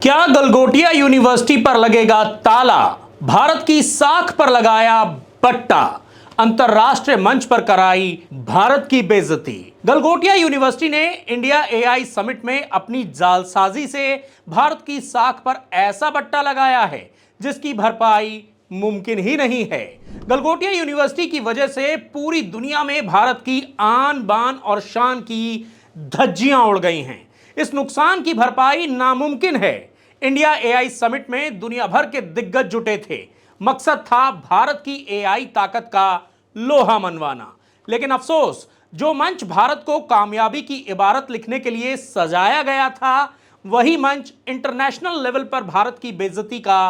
क्या गलगोटिया यूनिवर्सिटी पर लगेगा ताला? भारत की साख पर लगाया बट्टा, अंतरराष्ट्रीय मंच पर कराई भारत की बेइज्जती। गलगोटिया यूनिवर्सिटी ने इंडिया एआई समिट में अपनी जालसाजी से भारत की साख पर ऐसा बट्टा लगाया है जिसकी भरपाई मुमकिन ही नहीं है। गलगोटिया यूनिवर्सिटी की वजह से पूरी दुनिया में भारत की आन बान और शान की धज्जियां उड़ गई हैं। इस नुकसान की भरपाई नामुमकिन है। इंडिया एआई समिट में दुनिया भर के दिग्गज जुटे थे। मकसद था भारत की एआई ताकत का लोहा मनवाना। लेकिन अफसोस, जो मंच भारत को कामयाबी की इबारत लिखने के लिए सजाया गया था, वही मंच इंटरनेशनल लेवल पर भारत की बेइज्जती का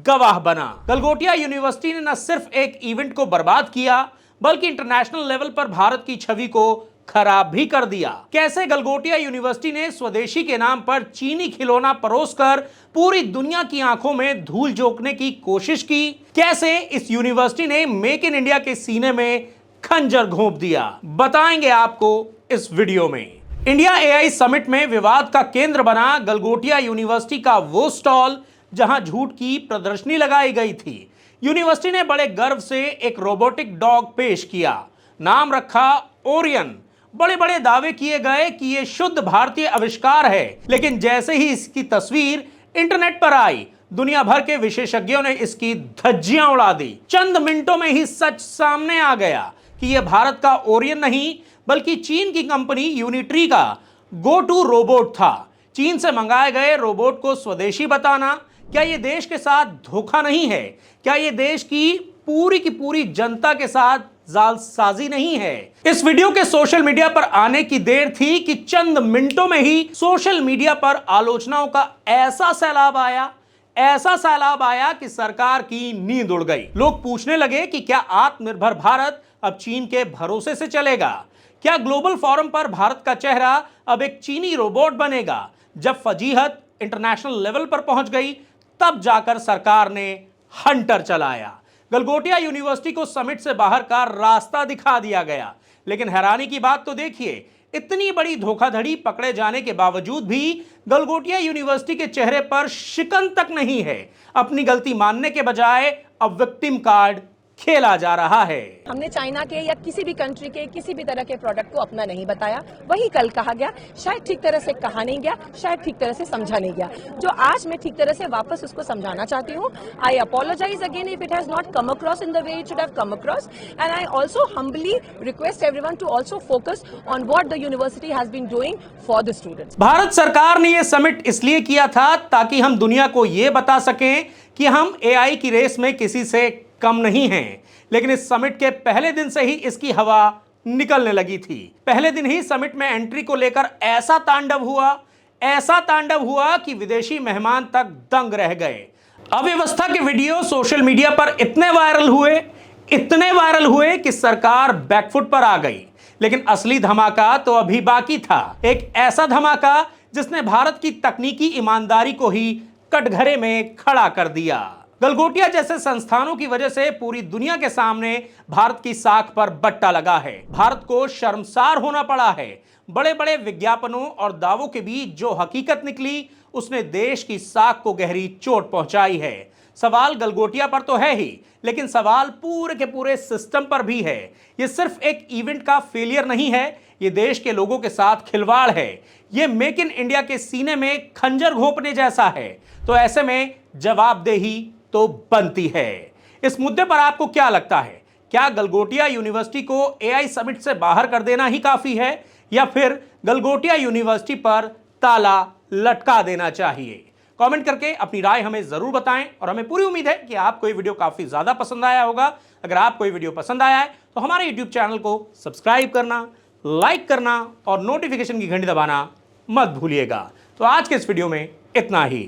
गवाह बना। गलगोटिया यूनिवर्सिटी ने न सिर्फ एक इवेंट को बर्बाद किया, बल्कि इंटरनेशनल लेवल पर भारत की छवि को खराब भी कर दिया। कैसे गलगोटिया यूनिवर्सिटी ने स्वदेशी के नाम पर चीनी खिलौना परोसकर पूरी दुनिया की आंखों में धूल झोंकने की कोशिश की, कैसे इस यूनिवर्सिटी ने मेक इन इंडिया के सीने में खंजर घोंप दिया, बताएंगे आपको इस वीडियो में। इंडिया एआई समिट में विवाद का केंद्र बना गलगोटिया यूनिवर्सिटी का वो स्टॉल जहां झूठ की प्रदर्शनी लगाई गई थी। यूनिवर्सिटी ने बड़े गर्व से एक रोबोटिक डॉग पेश किया, नाम रखा ओरियन। बड़े बड़े दावे किए गए कि यह शुद्ध भारतीय आविष्कार है, लेकिन जैसे ही इसकी तस्वीर इंटरनेट पर आई, दुनिया भर के विशेषज्ञों ने इसकी धज्जियां उड़ा दी। चंद मिनटों में ही सच सामने आ गया कि यह भारत का ओरियन नहीं, बल्कि चीन की कंपनी यूनिट्री का गो टू रोबोट था। चीन से मंगाए गए रोबोट को स्वदेशी बताना, क्या यह देश के साथ धोखा नहीं है? क्या यह देश की पूरी जनता के साथ जालसाजी नहीं है? इस वीडियो के सोशल मीडिया पर आने की देर थी कि चंद मिनटों में ही सोशल मीडिया पर आलोचनाओं का ऐसा सैलाब आया कि सरकार की नींद उड़ गई। लोग पूछने लगे कि क्या आत्मनिर्भर भारत अब चीन के भरोसे से चलेगा? क्या ग्लोबल फोरम पर भारत का चेहरा अब एक चीनी रोबोट बनेगा? जब फजीहत इंटरनेशनल लेवल पर पहुंच गई, तब जाकर सरकार ने हंटर चलाया। गलगोटिया यूनिवर्सिटी को समिट से बाहर का रास्ता दिखा दिया गया। लेकिन हैरानी की बात तो देखिए, इतनी बड़ी धोखाधड़ी पकड़े जाने के बावजूद भी गलगोटिया यूनिवर्सिटी के चेहरे पर शिकन तक नहीं है। अपनी गलती मानने के बजाय अब विक्टिम कार्ड खेला जा रहा है। हमने चाइना के या किसी भी कंट्री के किसी भी तरह के प्रोडक्ट को अपना नहीं बताया। वही कल कहा गया, शायद ठीक तरह से कहा नहीं गया, शायद ठीक तरह से समझा नहीं गया, जो आज मैं ठीक तरह से वापस उसको समझाना चाहती हूँ। I apologise again if it has not come across in the way it should have come across, and I also humbly request everyone to also focus on what the university has been doing for the students. Bharat सरकार ने यह summit इसलिए किया था ताकि हम दुनिया को यह बता सकें कि हम एआई की रेस में किसी से कम नहीं हैं। लेकिन इस समिट के पहले दिन से ही इसकी हवा निकलने लगी थी। पहले दिन ही समिट में एंट्री को लेकर ऐसा तांडव हुआ कि विदेशी मेहमान तक दंग रह गए। अव्यवस्था के वीडियो सोशल मीडिया पर इतने वायरल हुए कि सरकार बैकफुट पर आ गई। लेकिन असली धमाका तो अभी बाकी था। एक ऐसा धमाका जिसने भारत की तकनीकी ईमानदारी को ही कटघरे में खड़ा कर दिया। गलगोटिया जैसे संस्थानों की वजह से पूरी दुनिया के सामने भारत की साख पर बट्टा लगा है। भारत को शर्मसार होना पड़ा है। बड़े बड़े विज्ञापनों और दावों के बीच जो हकीकत निकली, उसने देश की साख को गहरी चोट पहुंचाई है। सवाल गलगोटिया पर तो है ही, लेकिन सवाल पूरे के पूरे सिस्टम पर भी है। यह सिर्फ एक इवेंट का फेलियर नहीं है, यह देश के लोगों के साथ खिलवाड़ है। यह मेक इन इंडिया के सीने में खंजर घोंपने जैसा है। तो ऐसे में जवाबदेही तो बनती है। इस मुद्दे पर आपको क्या लगता है? क्या गलगोटिया यूनिवर्सिटी को एआई समिट से बाहर कर देना ही काफी है, या फिर गलगोटिया यूनिवर्सिटी पर ताला लटका देना चाहिए? कमेंट करके अपनी राय हमें जरूर बताएं, और हमें पूरी उम्मीद है कि आपको ये वीडियो काफी ज्यादा पसंद आया होगा। अगर आपको ये वीडियो पसंद आया है तो हमारे यूट्यूब चैनल को सब्सक्राइब करना, लाइक करना और नोटिफिकेशन की घंटी दबाना मत भूलिएगा। तो आज के इस वीडियो में इतना ही।